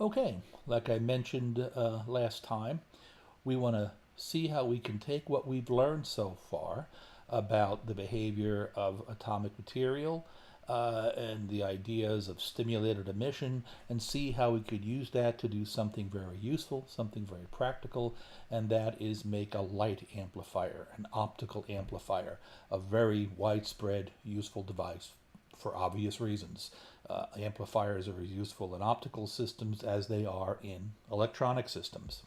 Okay, like I mentioned last time, we want to see how we can take what we've learned so far about the behavior of atomic material and the ideas of stimulated emission and see how we could use that to do something very useful, something very practical, and that is make a light amplifier, an optical amplifier, a very widespread useful device for obvious reasons. Amplifiers are as useful in optical systems as they are in electronic systems.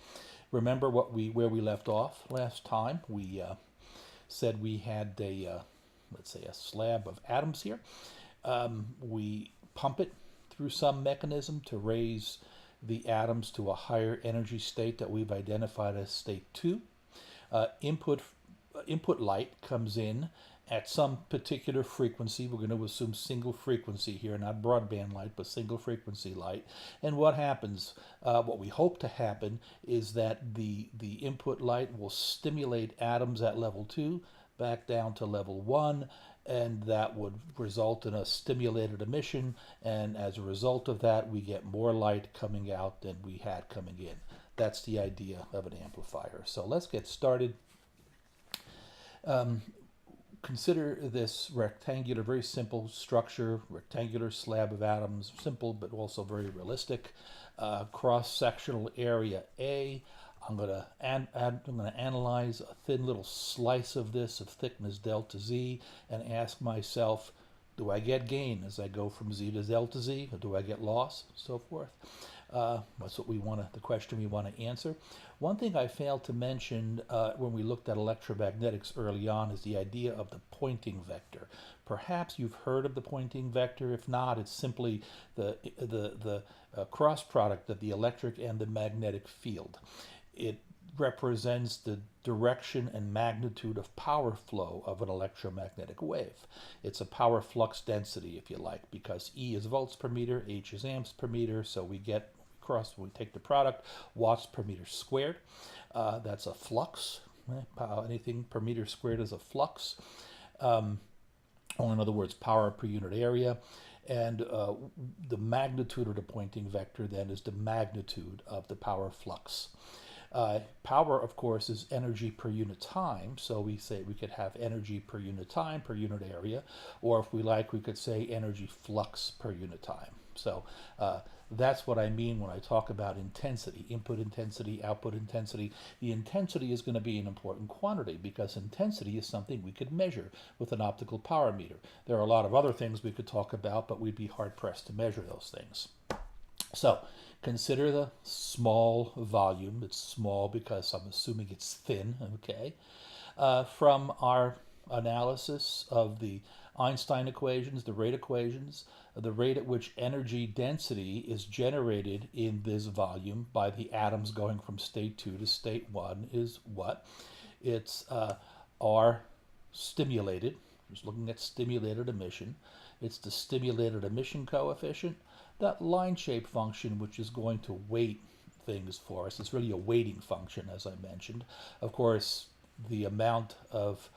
Remember where we left off last time? We said we had let's say a slab of atoms here. We pump it through some mechanism to raise the atoms to a higher energy state that we've identified as state 2. Uh, input input light comes in at some particular frequency. We're going to assume single frequency here, not broadband light, but single frequency light. And what happens, what we hope to happen, is that the input light will stimulate atoms at level 2 back down to level 1, and that would result in a stimulated emission, and as a result of that we get more light coming out than we had coming in. That's the idea of an amplifier. So let's get started. Um, Consider this rectangular, very simple structure, rectangular slab of atoms, simple but also very realistic. Cross-sectional area A. I'm going to analyze a thin little slice of this of thickness delta Z and ask myself, do I get gain as I go from Z to delta Z, or do I get loss, so forth? That's what the question we want to answer. One thing I failed to mention when we looked at electromagnetics early on is the idea of the Poynting vector. Perhaps you've heard of the Poynting vector. If not, it's simply the cross product of the electric and the magnetic field. It represents the direction and magnitude of power flow of an electromagnetic wave. It's a power flux density, if you like, because E is volts per meter, H is amps per meter, so we take the product, watts per meter squared. That's a flux. Anything per meter squared is a flux. Or in other words, power per unit area. And the magnitude of the Poynting vector then is the magnitude of the power flux. Power, of course, is energy per unit time, so we say we could have energy per unit time per unit area, or if we like, we could say energy flux per unit time. So that's what I mean when I talk about intensity, input intensity, output intensity. The intensity is going to be an important quantity because intensity is something we could measure with an optical power meter. There are a lot of other things we could talk about, but we'd be hard-pressed to measure those things. So consider the small volume. It's small because I'm assuming it's thin, okay? From our analysis of the Einstein equations, the rate equations, the rate at which energy density is generated in this volume by the atoms going from state 2 to state 1 is what? It's R stimulated. Just looking at stimulated emission. It's the stimulated emission coefficient. That line shape function, which is going to weight things for us, it's really a weighting function, as I mentioned. Of course, the amount of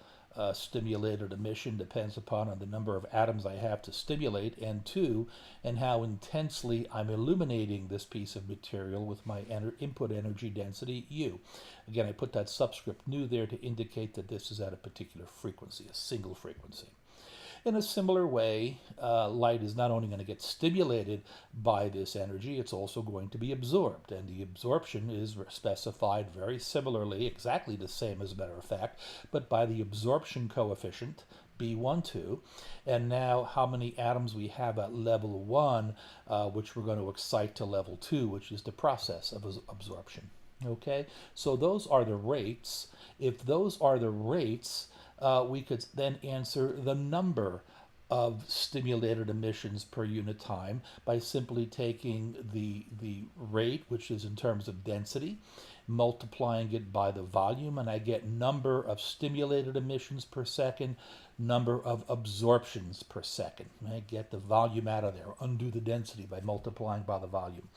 stimulated emission depends upon the number of atoms I have to stimulate, N2, and how intensely I'm illuminating this piece of material with my input energy density, U. Again, I put that subscript nu there to indicate that this is at a particular frequency, a single frequency. In a similar way, light is not only going to get stimulated by this energy, it's also going to be absorbed. And the absorption is specified very similarly, exactly the same as a matter of fact, but by the absorption coefficient, B12. And now how many atoms we have at level 1, which we're going to excite to level 2, which is the process of absorption. Okay, so those are the rates. If those are the rates, we could then answer the number of stimulated emissions per unit time by simply taking the rate, which is in terms of density, multiplying it by the volume, and I get number of stimulated emissions per second, number of absorptions per second. I get the volume out of there, undo the density by multiplying by the volume.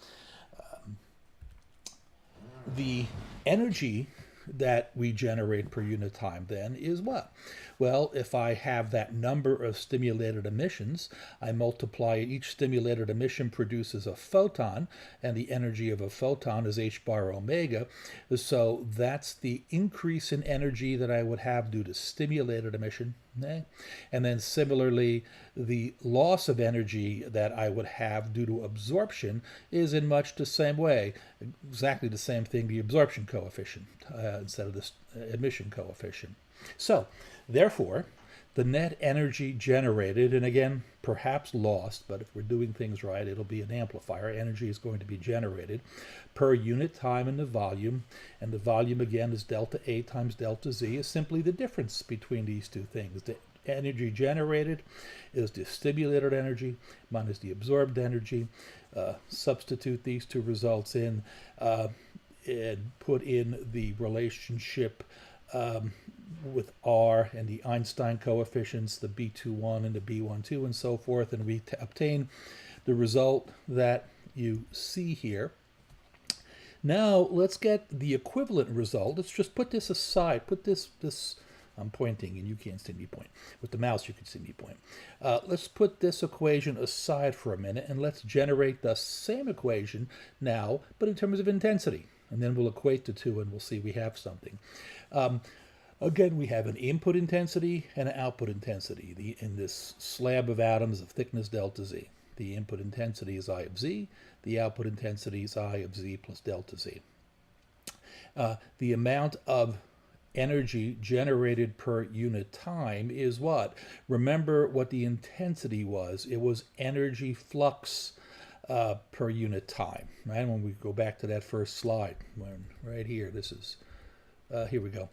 The energy that we generate per unit time then is what? Well, if I have that number of stimulated emissions, I multiply each stimulated emission produces a photon, and the energy of a photon is h bar omega. So that's the increase in energy that I would have due to stimulated emission. Okay? And then similarly, the loss of energy that I would have due to absorption is in much the same way, exactly the same thing, the absorption coefficient instead of the emission coefficient. So, therefore, the net energy generated, and again, perhaps lost, but if we're doing things right, it'll be an amplifier. Energy is going to be generated per unit time in the volume, and the volume again is delta A times delta Z, is simply the difference between these two things. The energy generated is the stimulated energy minus the absorbed energy. Substitute these two results in and put in the relationship with R and the Einstein coefficients, the B21 and the B12 and so forth, and we obtain the result that you see here. Now let's get the equivalent result. Let's just put this aside, put this I'm pointing and you can't see me point. With the mouse you can see me point. Let's put this equation aside for a minute and let's generate the same equation now, but in terms of intensity. And then we'll equate the two and we'll see we have something. Again, we have an input intensity and an output intensity in this slab of atoms of thickness delta Z. The input intensity is I of Z. The output intensity is I of Z plus delta Z. The amount of energy generated per unit time is what? Remember what the intensity was. It was energy flux per unit time. Right? When we go back to that first slide, right here, this is here we go.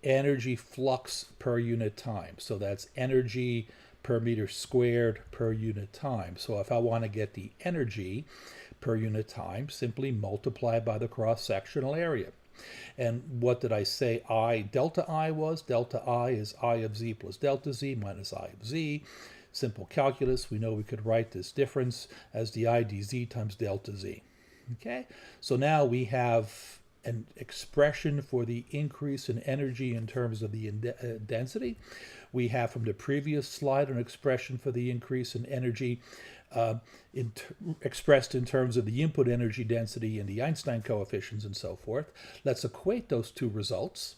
Energy flux per unit time. So that's energy per meter squared per unit time. So if I want to get the energy per unit time, simply multiply by the cross-sectional area. And what did I say delta I was? Delta I is I of Z plus delta Z minus I of Z. Simple calculus. We know we could write this difference as the I dZ times delta Z. Okay? So now we have an expression for the increase in energy in terms of the density. We have from the previous slide an expression for the increase in energy expressed in terms of the input energy density and the Einstein coefficients and so forth. Let's equate those two results,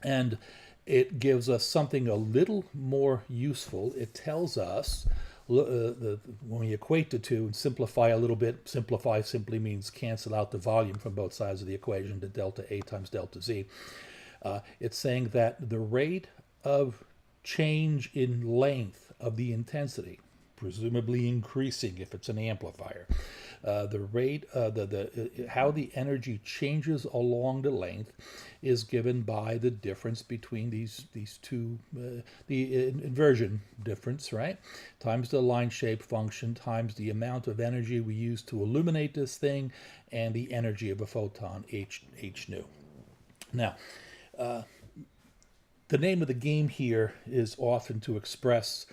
and it gives us something a little more useful. It tells us, when we equate the two and simplify a little bit, simplify simply means cancel out the volume from both sides of the equation to delta A times delta Z. It's saying that the rate of change in length of the intensity, presumably increasing if it's an amplifier, the rate, how the energy changes along the length is given by the difference between these two, the inversion difference, right, times the line shape function times the amount of energy we use to illuminate this thing and the energy of a photon, h nu. Now, the name of the game here is often to express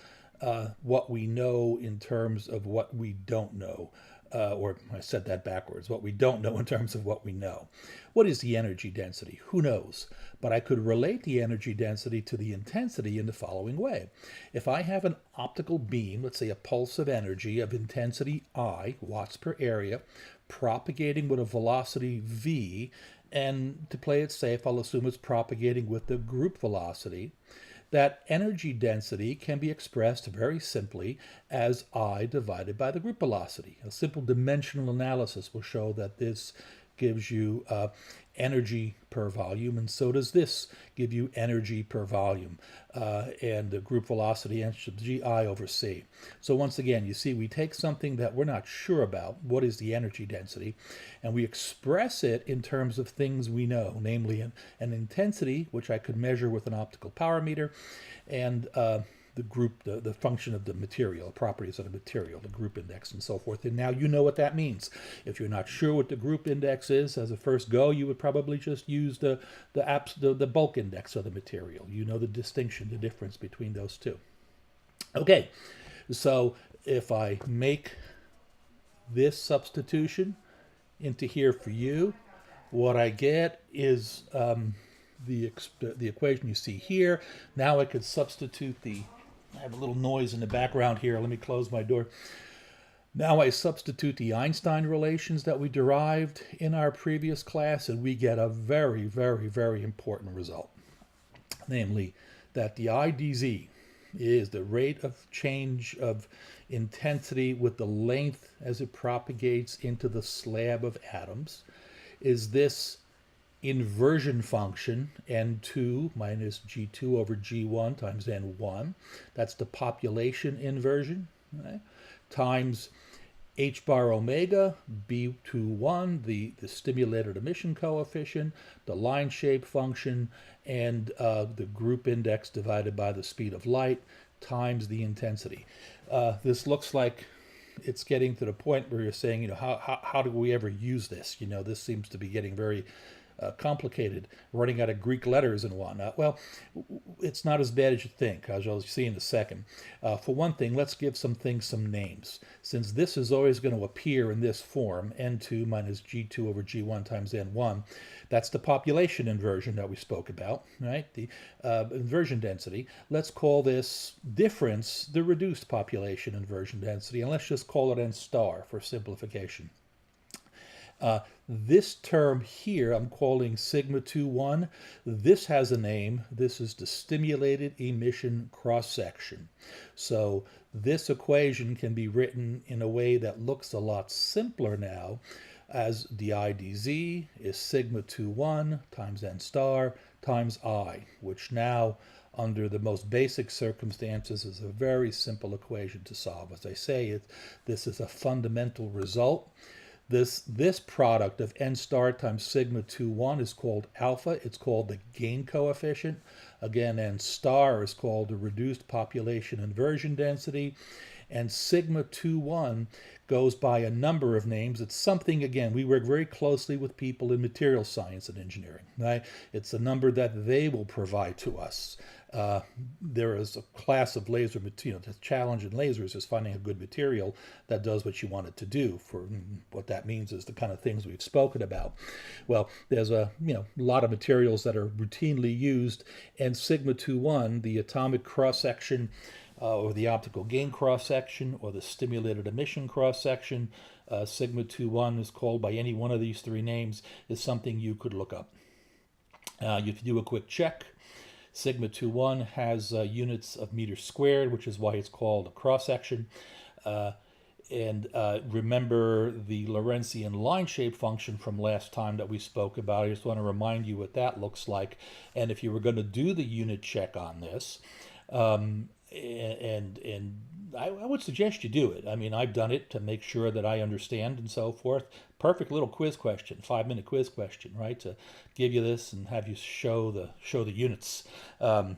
what we know in terms of what we don't know. Or I said that backwards, what we don't know in terms of what we know. What is the energy density? Who knows? But I could relate the energy density to the intensity in the following way. If I have an optical beam, let's say a pulse of energy of intensity I, watts per area, propagating with a velocity v, and to play it safe, I'll assume it's propagating with the group velocity, that energy density can be expressed very simply as I divided by the group velocity. A simple dimensional analysis will show that this gives you energy per volume, and so does this give you energy per volume, and the group velocity gi over c. So once again, you see we take something that we're not sure about, what is the energy density, and we express it in terms of things we know, namely an intensity, which I could measure with an optical power meter, and the group, the function of the material, properties of the material, the group index and so forth. And now you know what that means. If you're not sure what the group index is as a first go, you would probably just use the bulk index of the material. You know the distinction, the difference between those two. Okay, so if I make this substitution into here for you, what I get is the equation you see here. Now I could substitute I have a little noise in the background here. Let me close my door. Now I substitute the Einstein relations that we derived in our previous class, and we get a very, very, very important result. Namely, that the IdZ is the rate of change of intensity with the length as it propagates into the slab of atoms, is this inversion function, n2 minus g2 over g1 times n1. That's the population inversion, right? Times h bar omega, b21, the stimulated emission coefficient, the line shape function, and the group index divided by the speed of light times the intensity. This looks like it's getting to the point where you're saying, how do we ever use this? This seems to be getting very complicated, running out of Greek letters and whatnot. Well, it's not as bad as you think, as you'll see in a second. For one thing, let's give some things some names. Since this is always going to appear in this form, n2 minus g2 over g1 times n1, that's the population inversion that we spoke about, right? The inversion density. Let's call this difference the reduced population inversion density, and let's just call it n star for simplification. This term here I'm calling sigma 2,1. This has a name. This is the stimulated emission cross-section. So this equation can be written in a way that looks a lot simpler now, as the IdZ is sigma 2,1 times n star times I, which now, under the most basic circumstances, is a very simple equation to solve. As I say, this is a fundamental result. This product of n star times sigma 2,1 is called alpha. It's called the gain coefficient. Again, n star is called the reduced population inversion density. And sigma 2,1 goes by a number of names. It's something, again, we work very closely with people in material science and engineering, right? It's a number that they will provide to us. There is a class of laser material. The challenge in lasers is finding a good material that does what you want it to do. For what that means is the kind of things we've spoken about. Well, there's a lot of materials that are routinely used, and sigma 2,1, the atomic cross section, or the optical gain cross-section, or the stimulated emission cross-section, sigma 2,1 is called by any one of these three names, is something you could look up. If you do a quick check, sigma 2,1 has units of meters squared, which is why it's called a cross-section. Remember the Lorentzian line shape function from last time that we spoke about. I just want to remind you what that looks like. And if you were going to do the unit check on this, and I would suggest you do it. I mean, I've done it to make sure that I understand and so forth. Perfect little quiz question, 5-minute quiz question, right? To give you this and have you show the units. The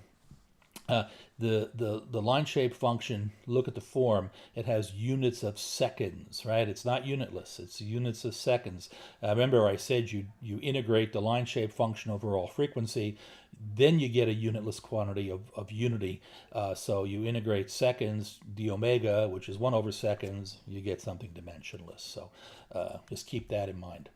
line shape function, look at the form, it has units of seconds, right? It's not unitless, it's units of seconds. Remember I said you integrate the line shape function over all frequency, then you get a unitless quantity of unity. So you integrate seconds, d omega, which is 1 over seconds, you get something dimensionless. So just keep that in mind.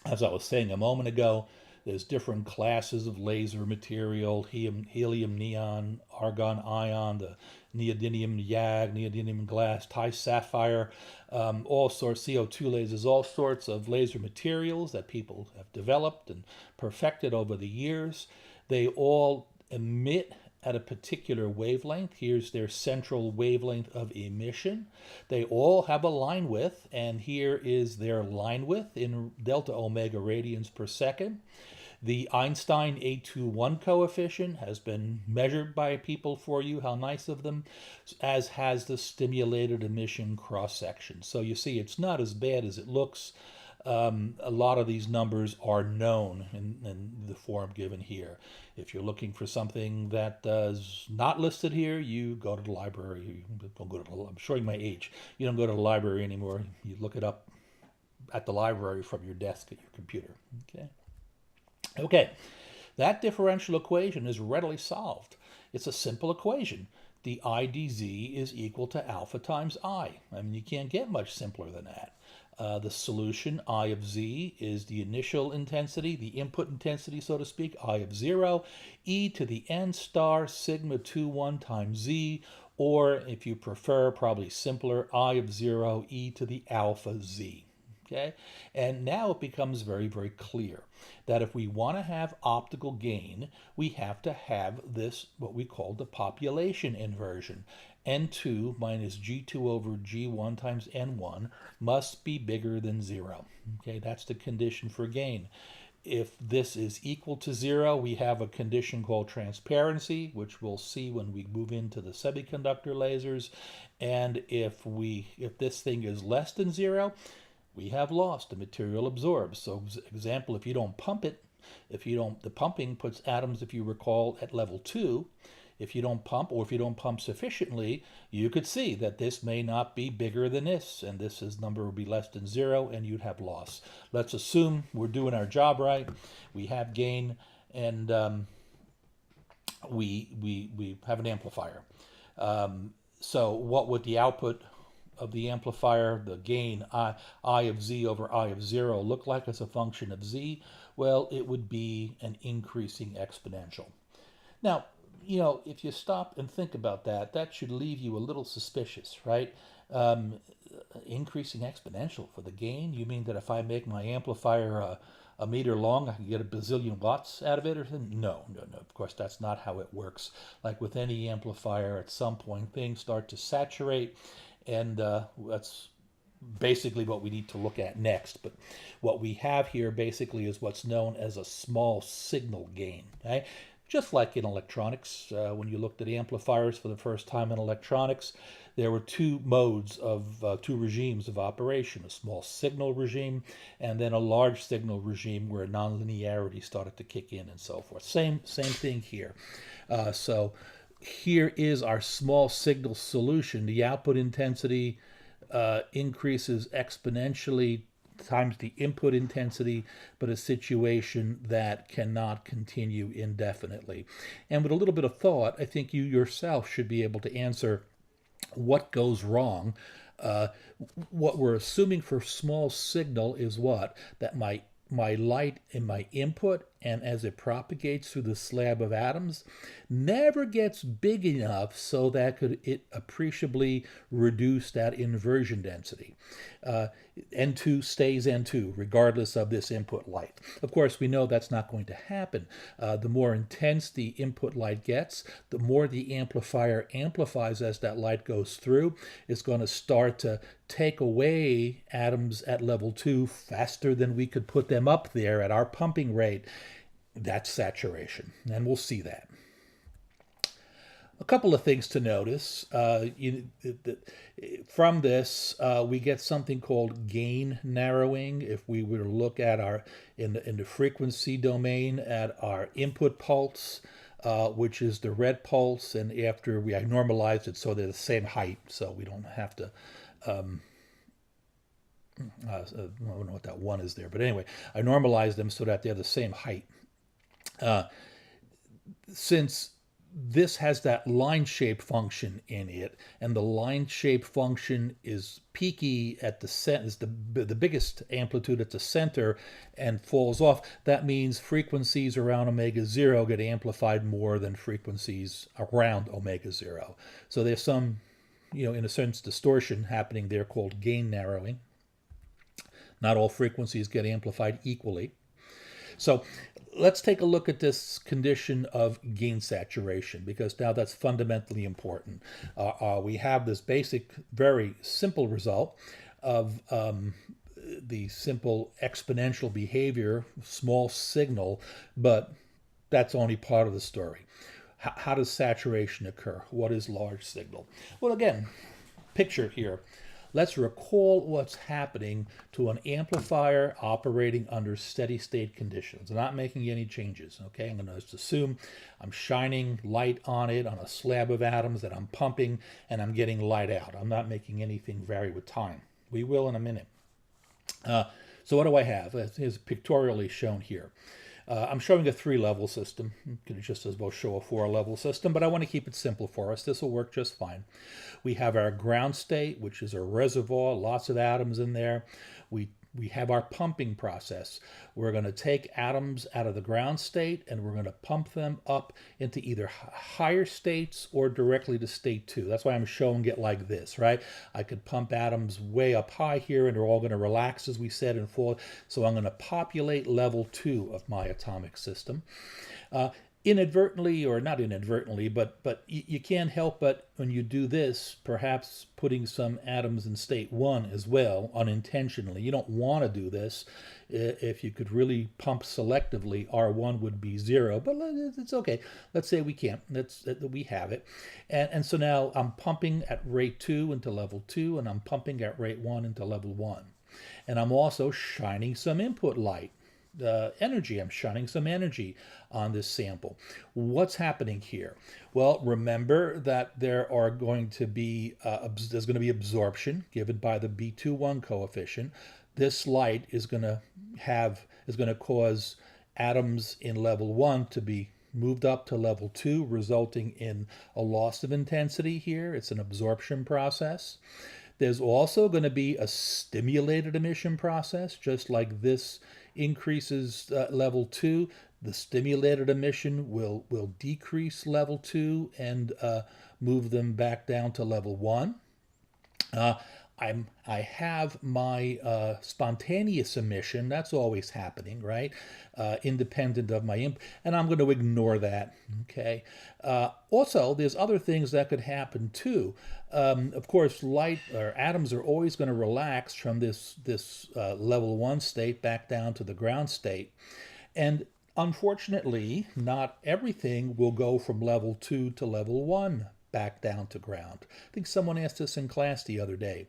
As I was saying a moment ago, there's different classes of laser material: helium neon, argon ion, the neodymium YAG, neodymium glass, Thai sapphire, all sorts, CO2 lasers, all sorts of laser materials that people have developed and perfected over the years. They all emit at a particular wavelength. Here's their central wavelength of emission. They all have a line width, and here is their line width in delta omega radians per second. The Einstein A21 coefficient has been measured by people for you, how nice of them, as has the stimulated emission cross-section. So you see, it's not as bad as it looks. A lot of these numbers are known in the form given here. If you're looking for something that is not listed here, you go to the library. I'm showing my age. You don't go to the library anymore. You look it up at the library from your desk at your computer. Okay, that differential equation is readily solved. It's a simple equation. The IdZ is equal to alpha times I. I mean, you can't get much simpler than that. The solution, I of z, is the initial intensity, the input intensity, so to speak, I of 0, e to the n star sigma 2, 1 times z, or if you prefer, probably simpler, I of 0, e to the alpha z. Okay? And now it becomes very, very clear that if we want to have optical gain, we have to have this, what we call the population inversion. N2 minus G2 over G1 times N1 must be bigger than 0. Okay, that's the condition for gain. If this is equal to 0, we have a condition called transparency, which we'll see when we move into the semiconductor lasers. And if this thing is less than 0, we have loss. The material absorbs. So, example, if you don't pump it, the pumping puts atoms, if you recall, at level 2. If you don't pump, or if you don't pump sufficiently, you could see that this may not be bigger than this, and this number would be less than 0, and you'd have loss. Let's assume we're doing our job right. We have gain, and we have an amplifier. So what would the output of the amplifier, the gain I of z over I of 0, look like as a function of z? Well, it would be an increasing exponential. Now, if you stop and think about that, that should leave you a little suspicious, right? Increasing exponential for the gain? You mean that if I make my amplifier a meter long, I can get a bazillion watts out of it? Or something? No. Of course, that's not how it works. Like with any amplifier, at some point things start to saturate, and that's basically what we need to look at next. But what we have here basically is what's known as a small signal gain. Okay? Just like in electronics, when you looked at amplifiers for the first time in electronics, there were two regimes of operation: a small signal regime and then a large signal regime where nonlinearity started to kick in and so forth. Same thing here. So here is our small signal solution. The output intensity increases exponentially times the input intensity, but a situation that cannot continue indefinitely. And with a little bit of thought, I think you yourself should be able to answer what goes wrong. What we're assuming for small signal is what? That my light in my input, and as it propagates through the slab of atoms, never gets big enough so that it appreciably reduce that inversion density. N2 stays N2 regardless of this input light. Of course, we know that's not going to happen. The more intense the input light gets, the more the amplifier amplifies as that light goes through. It's going to start to take away atoms at level 2 faster than we could put them up there at our pumping rate. That's saturation, and we'll see that. A couple of things to notice. From this, we get something called gain narrowing. If we were to look at in the frequency domain at our input pulse, which is the red pulse, and after I normalized it so they're the same height, so we don't have to I don't know what that one is there, but anyway, I normalized them so that they're the same height. Since this has that line shape function in it, and the line shape function is peaky at the center, is the biggest amplitude at the center, and falls off, that means frequencies around omega 0 get amplified more than frequencies around omega 0. So there's some, in a sense, distortion happening there called gain narrowing. Not all frequencies get amplified equally. So let's take a look at this condition of gain saturation, because now that's fundamentally important. We have this basic, very simple result of the simple exponential behavior, small signal, but that's only part of the story. How does saturation occur? What is large signal? Well, again, picture here. Let's recall what's happening to an amplifier operating under steady state conditions. I'm not making any changes, okay? I'm going to just assume I'm shining light on it on a slab of atoms that I'm pumping, and I'm getting light out. I'm not making anything vary with time. We will in a minute. So what do I have? It's pictorially shown here. I'm showing a 3-level system. You could just as well show a 4-level system, but I want to keep it simple for us. This will work just fine. We have our ground state, which is a reservoir, lots of atoms in there. We have our pumping process. We're going to take atoms out of the ground state and we're going to pump them up into either higher states or directly to state 2. That's why I'm showing it like this, right? I could pump atoms way up high here and they're all going to relax, as we said, and fall. So I'm going to populate level 2 of my atomic system. Inadvertently, or not inadvertently, but you can't help but, when you do this, perhaps putting some atoms in state 1 as well, unintentionally. You don't want to do this. If you could really pump selectively, R1 would be 0, but it's okay. Let's say we can't. We have it. And so now I'm pumping at rate 2 into level 2, and I'm pumping at rate 1 into level 1. And I'm also shining some input light. Energy. I'm shining some energy on this sample. What's happening here? Well, remember that there's going to be absorption given by the B21 coefficient. This light is going to cause atoms in level 1 to be moved up to level 2, resulting in a loss of intensity here. It's an absorption process. There's also going to be a stimulated emission process, just like this increases level 2. The stimulated emission will decrease level 2 and move them back down to level 1. I have my spontaneous emission. That's always happening, right? Independent of my input, and I'm going to ignore that. Okay. Also, there's other things that could happen too. Of course, light or atoms are always going to relax from this level 1 state back down to the ground state, and unfortunately, not everything will go from level 2 to level 1 back down to ground. I think someone asked this in class the other day.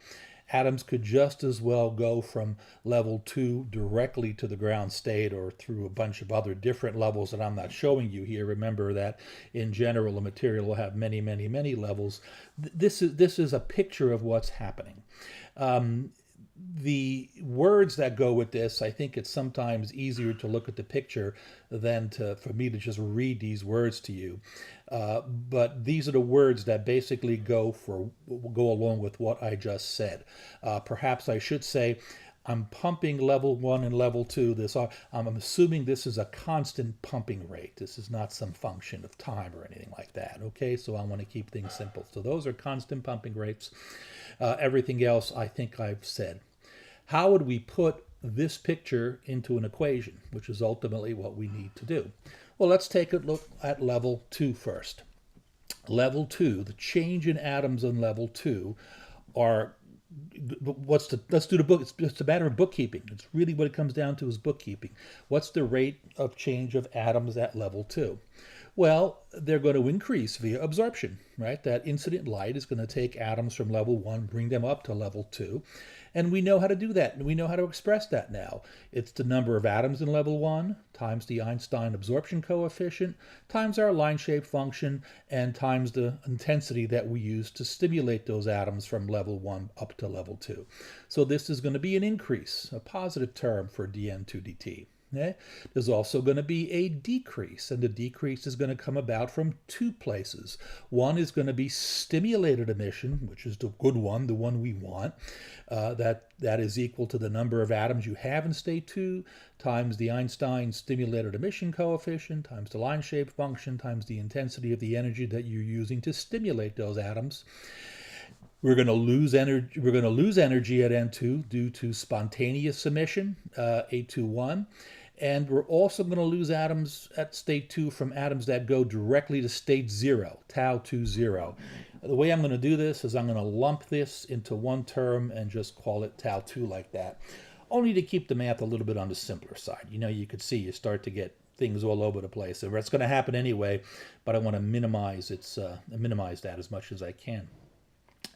Atoms could just as well go from level 2 directly to the ground state, or through a bunch of other different levels that I'm not showing you here. Remember that in general, a material will have many, many, many levels. This is a picture of what's happening. The words that go with this, I think it's sometimes easier to look at the picture than for me to just read these words to you. But these are the words that basically go along with what I just said. Perhaps I should say I'm pumping level 1 and level 2. I'm assuming this is a constant pumping rate. This is not some function of time or anything like that. Okay, so I want to keep things simple. So those are constant pumping rates. Everything else I think I've said. How would we put this picture into an equation, which is ultimately what we need to do? Well, let's take a look at level 2 first. Level 2, the change in atoms in level 2 are, let's do the book. It's just a matter of bookkeeping. It's really what it comes down to, is bookkeeping. What's the rate of change of atoms at level 2? Well, they're going to increase via absorption, right? That incident light is going to take atoms from level 1, bring them up to level 2. And we know how to do that, and we know how to express that now. It's the number of atoms in level 1 times the Einstein absorption coefficient times our line-shape function and times the intensity that we use to stimulate those atoms from level 1 up to level 2. So this is going to be an increase, a positive term for dN2dt. Okay? There's also going to be a decrease, and the decrease is going to come about from 2 places. One is going to be stimulated emission, which is the good one, the one we want. That is equal to the number of atoms you have in state 2 times the Einstein stimulated emission coefficient times the line shape function times the intensity of the energy that you're using to stimulate those atoms. We're going to lose energy. We're going to lose energy at N2 due to spontaneous emission, A21. And we're also going to lose atoms at state 2 from atoms that go directly to state 0, tau20. The way I'm going to do this is I'm going to lump this into one term and just call it tau2 like that, only to keep the math a little bit on the simpler side. You know, you could see you start to get things all over the place. So that's going to happen anyway, but I want to minimize that as much as I can.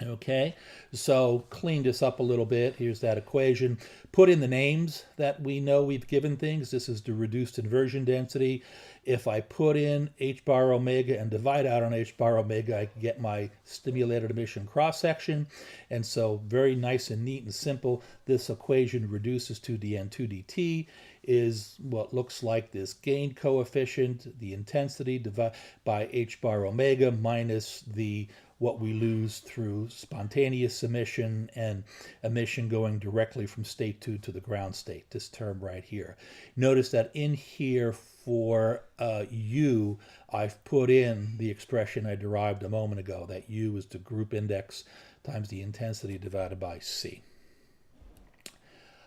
Okay, so clean this up a little bit. Here's that equation. Put in the names that we know we've given things. This is the reduced inversion density. If I put in h bar omega and divide out on h bar omega, I can get my stimulated emission cross-section. And so very nice and neat and simple. This equation reduces to dN2 dt is what looks like this gain coefficient, the intensity divided by h bar omega minus the what we lose through spontaneous emission and emission going directly from state 2 to the ground state, this term right here. Notice that in here for U, I've put in the expression I derived a moment ago, that U is the group index times the intensity divided by C.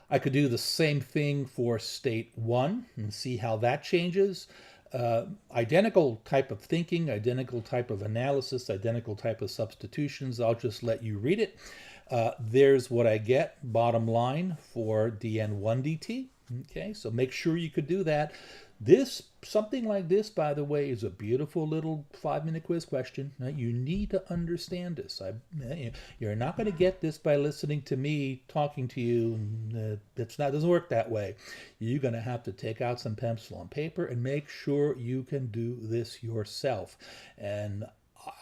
I could do the same thing for state 1 and see how that changes. Identical type of thinking, identical type of analysis, identical type of substitutions. I'll just let you read it. There's what I get, bottom line, for dN1 dt. Okay, so make sure you could do that. Something like this, by the way, is a beautiful little 5-minute quiz question. Now, you need to understand this. You're not going to get this by listening to me talking to you. Doesn't work that way. You're going to have to take out some pencil and paper and make sure you can do this yourself. And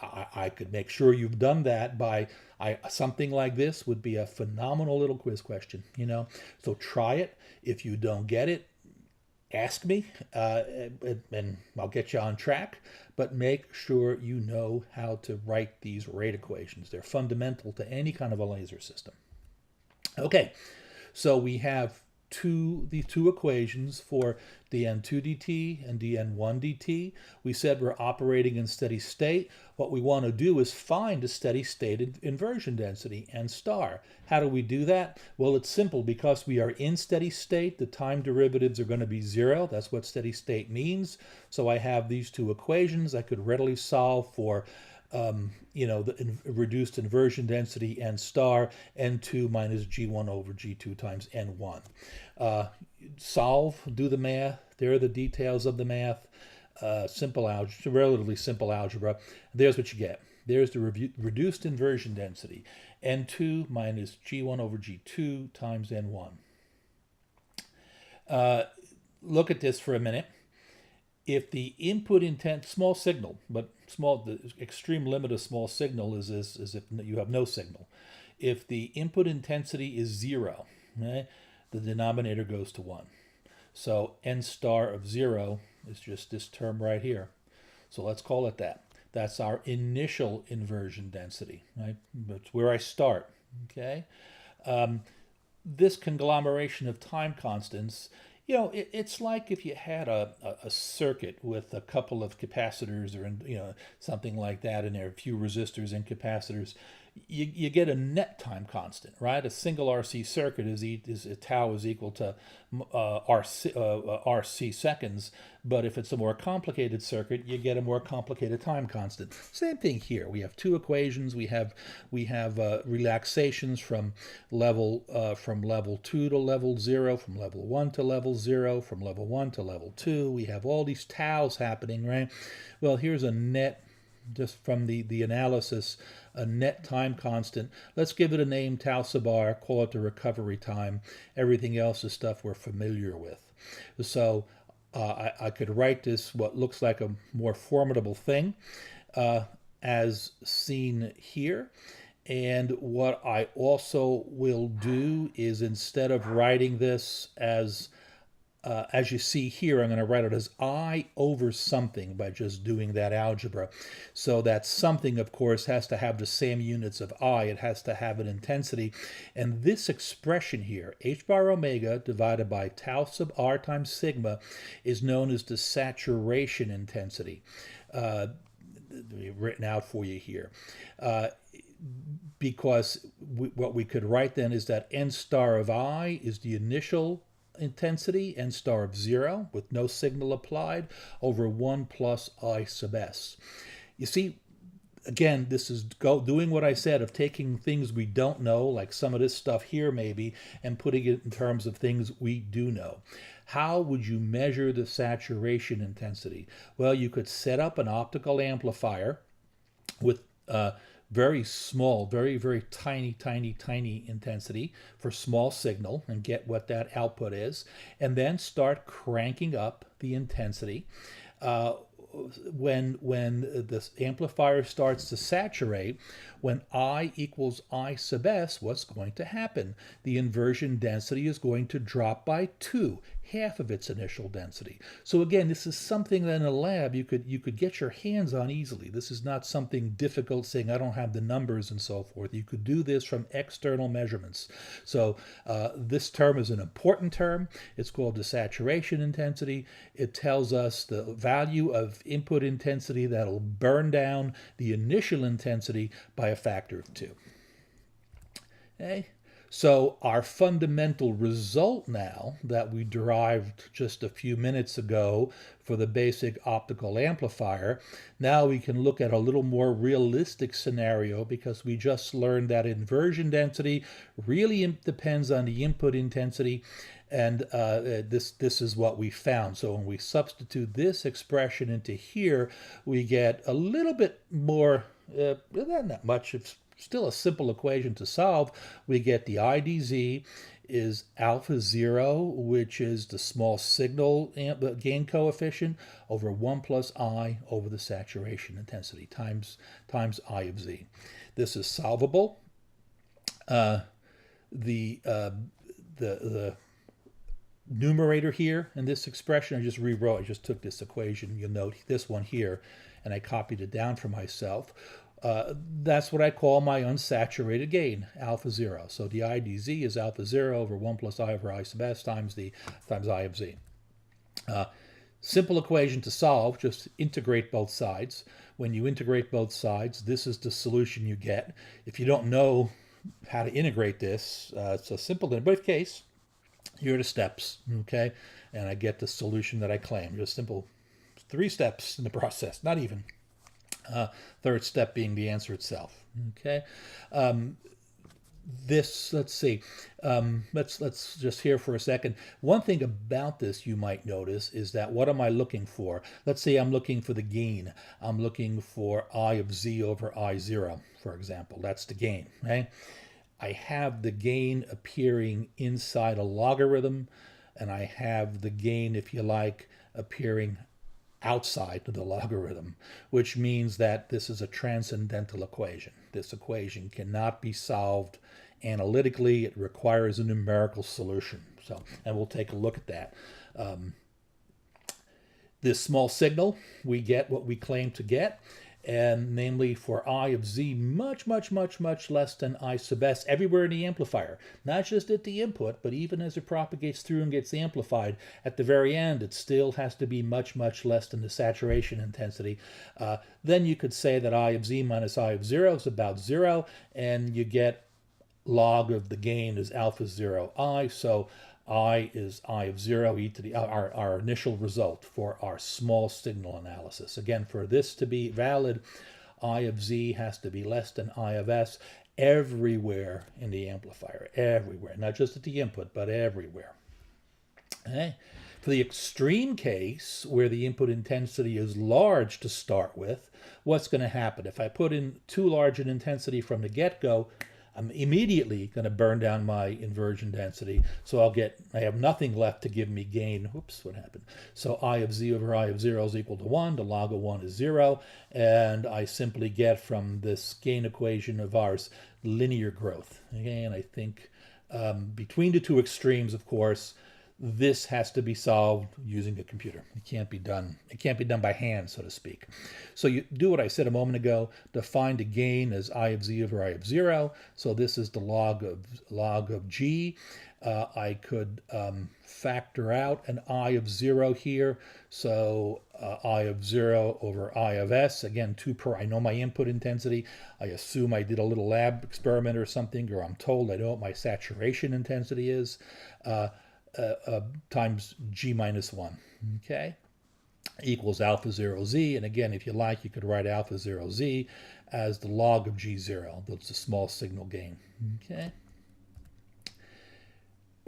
I could make sure you've done that by something like this would be a phenomenal little quiz question, So try it. If you don't get it, ask me, and I'll get you on track, but make sure you know how to write these rate equations. They're fundamental to any kind of a laser system. Okay, so we have the two equations for dN2 dt and dN1 dt. We said we're operating in steady state. What we want to do is find a steady state inversion density, N star. How do we do that? Well, it's simple. Because we are in steady state, the time derivatives are going to be 0. That's what steady state means. So I have these two equations. I could readily solve for the reduced inversion density N star, N2 minus G1 over G2 times N1. Solve, do the math. There are the details of the math. Simple algebra, relatively simple algebra. There's what you get. There's the reduced inversion density, N2 minus G1 over G2 times N1. Look at this for a minute. If the input small signal, but the extreme limit of small signal is if you have no signal. If the input intensity is 0, right, the denominator goes to 1. So N star of 0 is just this term right here. So let's call it that. That's our initial inversion density, right? That's where I start, okay? This conglomeration of time constants, it's like if you had a circuit with a couple of capacitors or something like that, and there are a few resistors and capacitors. You get a net time constant, right? A single RC circuit is tau is equal to RC seconds, but if it's a more complicated circuit, you get a more complicated time constant. Same thing here. We have two equations. We have relaxations from level 2 to level 0, from level 1 to level 0, from level 1 to level 2. We have all these taus happening, right? Well, here's a net, just from the analysis, a net time constant. Let's give it a name, tau sub r, call it the recovery time. Everything else is stuff we're familiar with. So I could write this, what looks like a more formidable thing, as seen here. And what I also will do is, instead of writing this as you see here, I'm going to write it as I over something by just doing that algebra. So that something, of course, has to have the same units of I. It has to have an intensity. And this expression here, h bar omega divided by tau sub r times sigma, is known as the saturation intensity. Written out for you here. Because what we could write then is that N star of I is the initial intensity, N star of 0, with no signal applied, over 1 plus I sub s. You see, again, this is doing what I said of taking things we don't know, like some of this stuff here maybe, and putting it in terms of things we do know. How would you measure the saturation intensity? Well, you could set up an optical amplifier with very small, very, very tiny, tiny, tiny intensity for small signal and get what that output is, and then start cranking up the intensity. Uh, when this amplifier starts to saturate, when I equals I sub s, what's going to happen? The inversion density is going to drop by 2, half of its initial density. So again, this is something that in a lab you could get your hands on easily. This is not something difficult, saying I don't have the numbers and so forth. You could do this from external measurements. So this term is an important term. It's called the saturation intensity. It tells us the value of input intensity that'll burn down the initial intensity by a factor of 2. Okay? So our fundamental result now that we derived just a few minutes ago for the basic optical amplifier, now we can look at a little more realistic scenario, because we just learned that inversion density really depends on the input intensity, and this is what we found. So when we substitute this expression into here, we get a little bit more, not that much, it's still a simple equation to solve. We get the IDZ is alpha 0, which is the small signal gain coefficient, over 1 plus I over the saturation intensity times I of z. This is solvable. The numerator here in this expression, I just rewrote, I just took this equation, you'll note this one here, and I copied it down for myself. That's what I call my unsaturated gain, alpha 0. So the IDZ is alpha 0 over 1 plus I over I sub s times I of z. Simple equation to solve, just integrate both sides. When you integrate both sides, this is the solution you get. If you don't know how to integrate this, it's a simple, in both case, here are the steps, okay? And I get the solution that I claim. Just simple 3 steps in the process, not even. Third step being the answer itself. Okay, let's see. Let's just hear for a second. One thing about this you might notice is that what am I looking for? Let's say I'm looking for the gain. I'm looking for I of z over I0, for example. That's the gain, right? I have the gain appearing inside a logarithm, and I have the gain, if you like, appearing outside of the logarithm, which means that this is a transcendental equation. This equation cannot be solved analytically. It requires a numerical solution. So, and we'll take a look at that. This small signal, we get what we claim to get, and namely for I of z much, much, much, much less than I sub s everywhere in the amplifier. Not just at the input, but even as it propagates through and gets amplified, at the very end it still has to be much, much less than the saturation intensity. Then you could say that I of z minus I of 0 is about 0, and you get log of the gain is alpha 0 I, so I is I of 0 e to the our initial result for our small signal analysis. Again, for this to be valid, I of z has to be less than I of s everywhere in the amplifier, everywhere, not just at the input, but everywhere. Okay. For the extreme case, where the input intensity is large to start with, what's going to happen? If I put in too large an intensity from the get-go, I'm immediately going to burn down my inversion density. So I have nothing left to give me gain. Whoops, what happened? So I of z over I of 0 is equal to 1. The log of 1 is 0. And I simply get from this gain equation of ours linear growth. Okay, and I think between the two extremes, of course, this has to be solved using a computer. It can't be done. It can't be done by hand, so to speak. So you do what I said a moment ago. Define the gain as I of z over I of 0. So this is the log of g. I could factor out an I of 0 here. So I of 0 over I of s. Again, I know my input intensity. I assume I did a little lab experiment or something, or I'm told I know what my saturation intensity is. Times g minus 1, okay, equals alpha 0 z. And again, if you like, you could write alpha 0 z as the log of g0. That's a small signal gain, okay.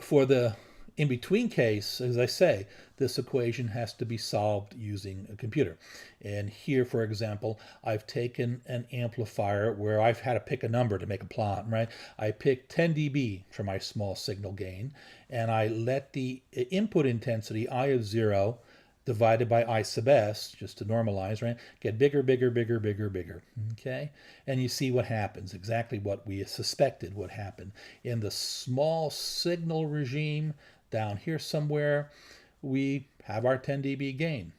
For the in between case, as I say, this equation has to be solved using a computer. And here, for example, I've taken an amplifier where I've had to pick a number to make a plot, right? I picked 10 dB for my small signal gain, and I let the input intensity, I of 0, divided by I sub s, just to normalize, right, get bigger, bigger, bigger, bigger, bigger, okay? And you see what happens, exactly what we suspected would happen. In the small signal regime, down here somewhere, we have our 10 dB gain.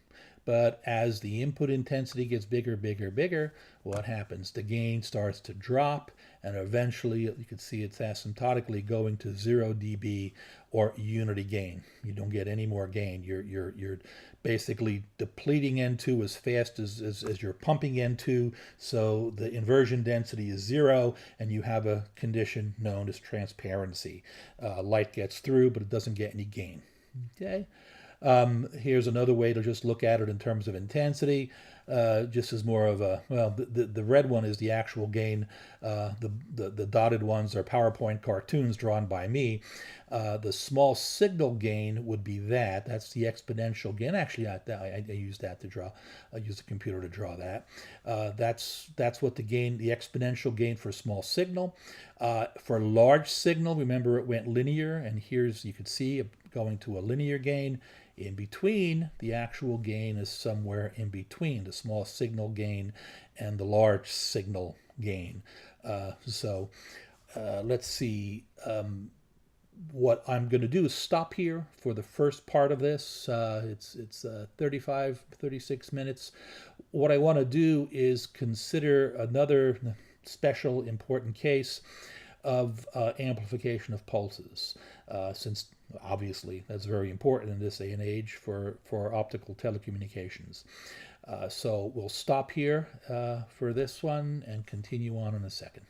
But as the input intensity gets bigger, bigger, bigger, what happens? The gain starts to drop, and eventually you can see it's asymptotically going to 0 dB or unity gain. You don't get any more gain. You're basically depleting N2 as fast as you're pumping N2, so the inversion density is 0, and you have a condition known as transparency. Light gets through, but it doesn't get any gain. Okay. Here's another way to just look at it in terms of intensity. Just as more of a, well, the red one is the actual gain. The dotted ones are PowerPoint cartoons drawn by me. The small signal gain would be that. That's the exponential gain. Actually, I use that to draw. I use the computer to draw that. That's what the gain, the exponential gain for small signal. For large signal, remember it went linear, and here's, you could see going to a linear gain. In between, the actual gain is somewhere in between the small signal gain and the large signal gain. Let's see. What I'm going to do is stop here for the first part of this. It's 36 minutes. What I want to do is consider another special important case of amplification of pulses, since obviously that's very important in this day and age for optical telecommunications. So we'll stop here for this one and continue on in a second.